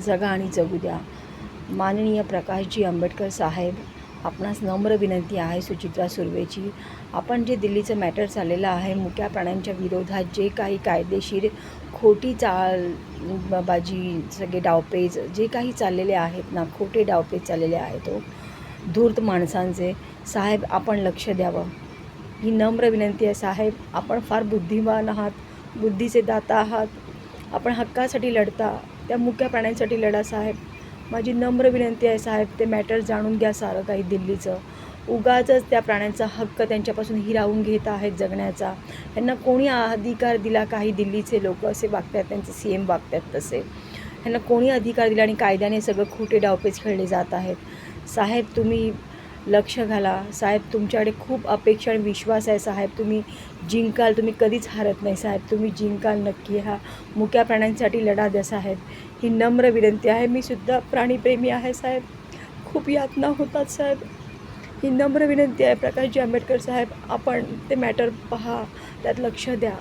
जगा आणि जगू द्या. माननीय प्रकाशजी आंबेडकर साहेब, आपणास नम्र विनंती आहे सुचित्रा सुर्वेची, आपण जे दिल्लीचं मॅटर चाललेलं आहे, मुक्या प्राण्यांच्या विरोधात जे काही कायदेशीर खोटी बाजी, सगळे डावपेच जे काही चाललेले आहेत ना, खोटे डावपेच चाललेले आहेत धूर्त माणसांचे, साहेब आपण लक्ष द्यावं. ही नम्र विनंती आहे साहेब. आपण फार बुद्धिमान आहात, बुद्धीचे दाता आहात, आपण हक्कासाठी लढता, त्या मुक्या प्राण्यांसाठी लढा साहेब. माझी नम्र विनंती आहे साहेब, ते मॅटर जाणून घ्या सारं काही दिल्लीचं. उगाचच त्या प्राण्यांचा हक्क त्यांच्यापासून हिरावून घेत आहेत जगण्याचा. त्यांना कोणी अधिकार दिला? काही दिल्लीचे लोक असे वागतात, त्यांचे CM वागतात तसे. त्यांना कोणी अधिकार दिला? आणि कायद्याने सगळं खोटे डावपेच खेळले जात आहेत. साहेब तुम्ही लक्ष घाला साहेब, तुमच्याकडे खूप अपेक्षा आणि विश्वास आहे साहेब. तुम्ही जिंकाल, तुम्ही कधीच हारत नाही साहेब, तुम्ही जिंकाल नक्की. ह्या मुक्या प्राण्यांसाठी लढा द्या साहेब, ही नम्र विनंती आहे. मी सुद्धा प्राणीप्रेमी आहे साहेब, खूप यातना होतात साहेब. ही नम्र विनंती आहे प्रकाशजी आंबेडकर साहेब, आपण ते मॅटर पहा, त्यात लक्ष द्या.